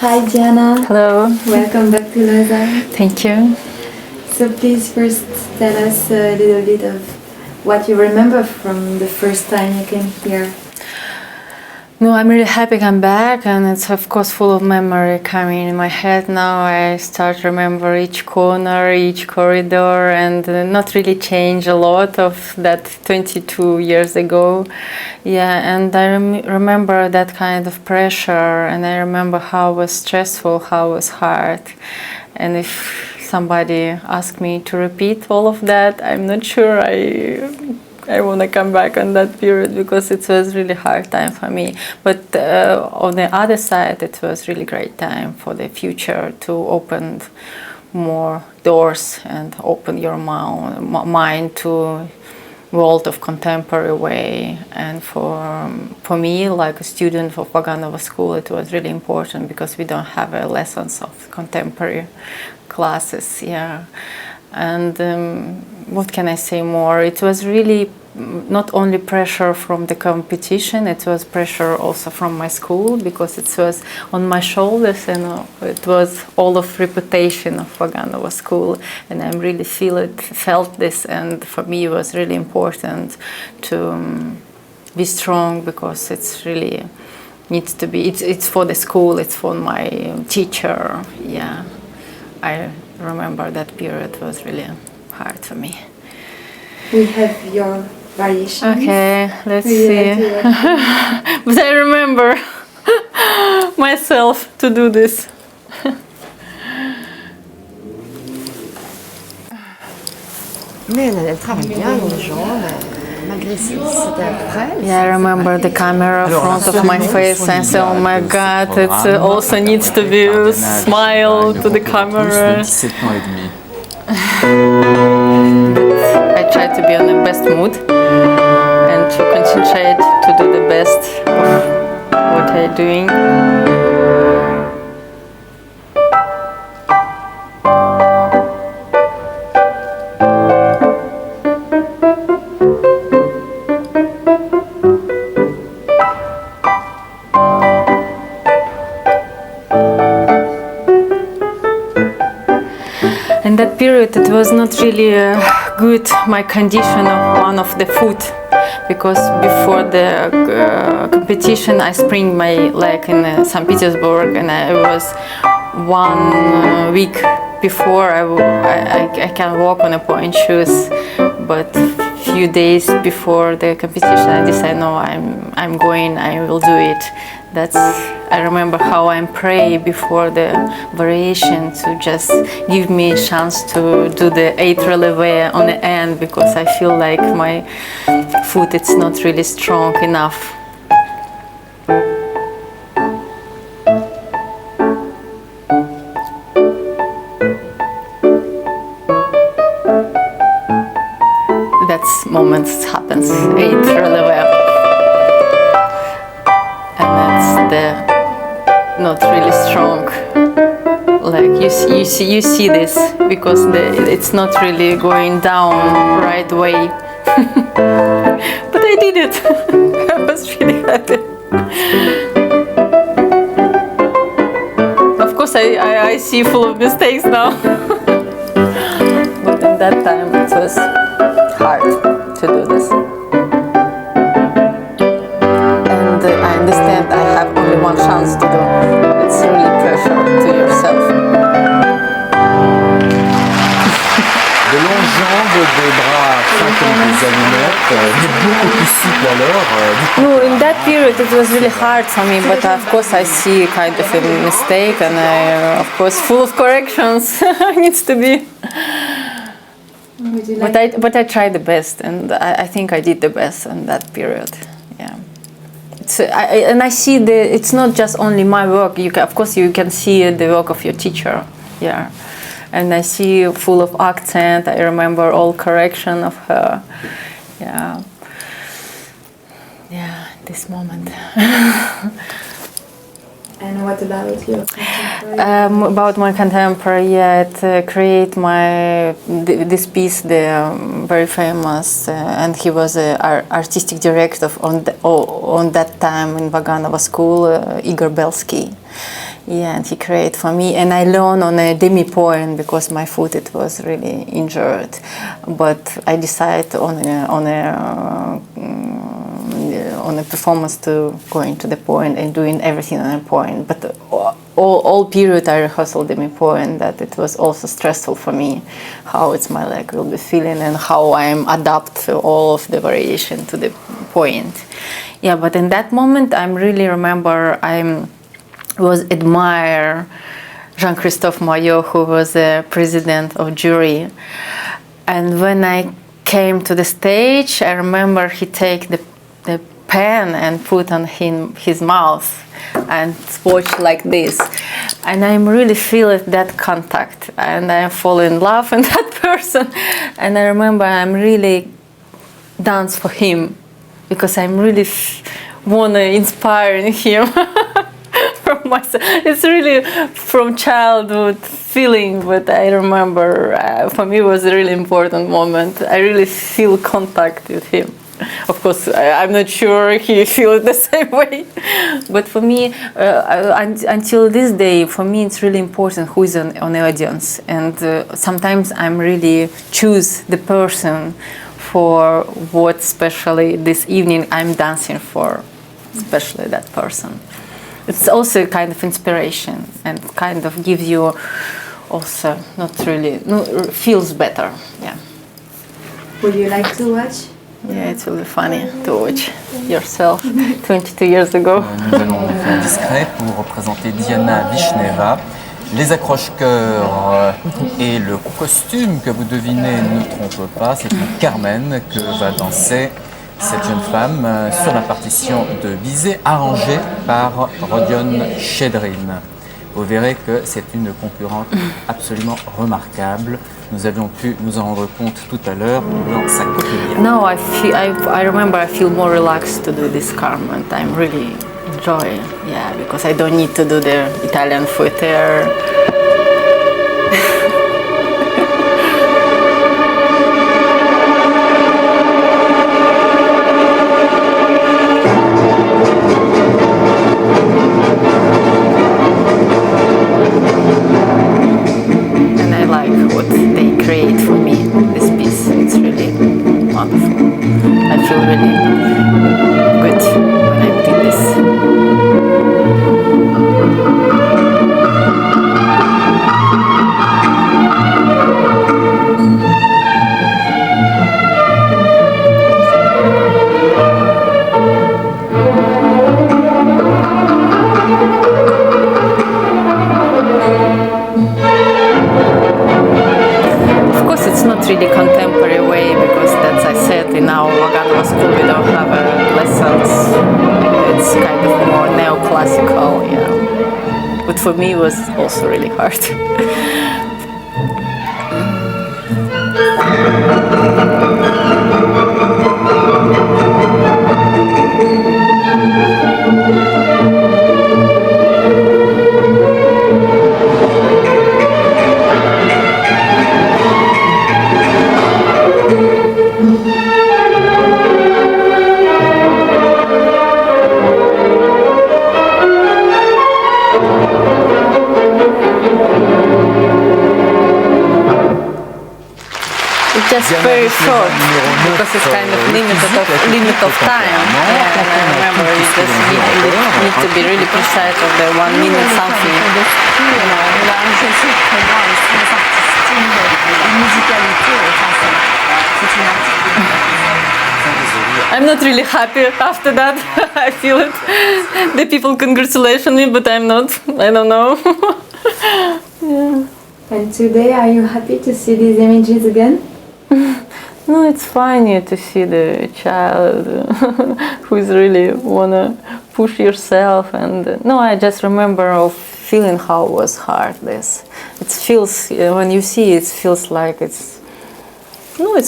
Hi Diana. Hello. Welcome back to Lausanne. Thank you. So please first tell us a little bit of what you remember from the first time you came here. No, I'm really happy I'm back, and it's of course full of memory coming in my head now. I start to remember each corner, each corridor, and not really change a lot of that 22 years ago. Yeah, and I remember that kind of pressure, and I remember how it was stressful, how it was hard. And if somebody asked me to repeat all of that, I'm not sure I want to come back on that period, because it was really hard time for me. But on the other side, it was really great time for the future to open more doors and open your mind to world of contemporary way. And for me, like a student of Vaganova school, it was really important because we don't have lessons of contemporary classes. Yeah. And what can I say more? It was really not only pressure from the competition, it was pressure also from my school, because it was on my shoulders, and it was all of reputation of Vaganova school, and I really felt this, and for me it was really important to be strong, because it's really needs to be. It's for the school, it's for my teacher. Yeah, I remember that period was really hard for me. We have your variations. Okay, let's see. But I remember myself to do this. Mais elle travaille bien, Grandjean, malgré c'était après. Yeah, I remember the camera in front of my face and say, oh my God, it also needs to be a smile to the camera. I try to be on the best mood and to concentrate to do the best of what I'm doing. In that period, it was not really good, my condition of one of the foot, because before the competition I sprained my leg in St. Petersburg, and I was 1 week before I can walk on a point shoes, but few days before the competition I decided, no, I'm going, I will do it. I remember how I pray before the variation to just give me a chance to do the 8 releve on the end, because I feel like my foot it's not really strong enough. That's moment happens, 8 releve. Not really strong, like you see this, because it's not really going down right way. But I did it. I was really happy. Of course I see full of mistakes now. But in that time it was hard to do this. I understand I have only one chance to do. It's really pressure to yourself. De longues jambes, des bras fins comme des allumettes, mais beaucoup plus souple alors. No, in that period it was really hard for me, but of course I see kind of a mistake, and I, of course, full of corrections needs to be. But I tried the best, and I think I did the best in that period. Yeah. And I see it's not just only my work. Of course, you can see the work of your teacher. Yeah, and I see full of accent. I remember all correction of her. Yeah, this moment. And what about your contemporary? About my contemporary, it create this piece, the very famous, and he was an artistic director on that time in Vaganova school, Igor Belsky. Yeah, and he created for me, and I learned on a demi-point because my foot it was really injured. But I decided on a performance to go into the point and doing everything on a point. But all period I rehearsed demi-point, that it was also stressful for me, how it's my leg will be feeling and how I'm adapt all of the variation to the point. Yeah, but in that moment I really remember was admire Jean-Christophe Maillot, who was the president of jury. And when I came to the stage, I remember he take the pen and put on his mouth and watch like this. And I really feel that contact, and I fall in love with that person. And I remember I'm really dance for him because I'm really wanna inspire him. From myself. It's really from childhood feeling, but I remember for me it was a really important moment. I really feel contact with him. Of course, I'm not sure he feels the same way, but for me, until this day, for me it's really important who is on the audience, and sometimes I'm really choose the person for what, especially this evening, I'm dancing for, especially that person. It's also a kind of inspiration and kind of gives you also feels better. Yeah. Would you like to watch? Yeah, it's really funny to watch yourself 22 years ago. Nous allons faire discret pour représenter Diana Vishneva. Les accroche-cœurs et le costume que vous devinez ne trompe pas, c'est une Carmen que va danser cette jeune femme sur la partition de Bizet, arrangée par Rodion Chedrin. Vous verrez que c'est une concurrente absolument remarquable. Nous avions pu nous en rendre compte tout à l'heure dans sa coquille. Now I remember I feel more relaxed to do this Carmen. I'm really enjoying, yeah, because I don't need to do the Italian foot there. Really contemporary way, because that's I said in our Lugano school we don't have lessons. It's kind of more neoclassical, yeah. But for me it was also really hard. Just very short, because it's kind of limit of time. Yeah, and I remember you just need to be really precise of the 1 minute something. I'm not really happy after that. I feel it. The people congratulate me, but I'm not. I don't know. Yeah. And today, are you happy to see these images again? No, it's funny to see the child who's really wanna push yourself, and no, I just remember of feeling how it was hard. This, it feels when you see it, feels like it's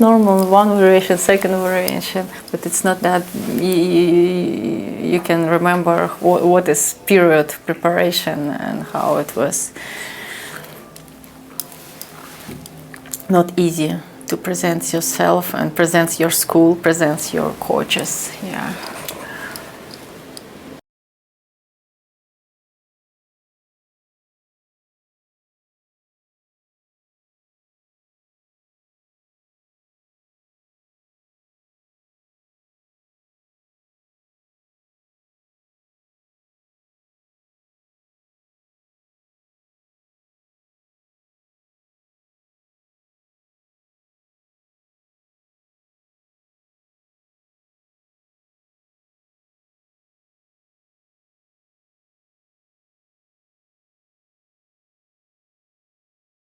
normal. One variation, second variation, but it's not that you can remember what is period preparation and how it was not easy to present yourself and present your school, present your coaches. Yeah.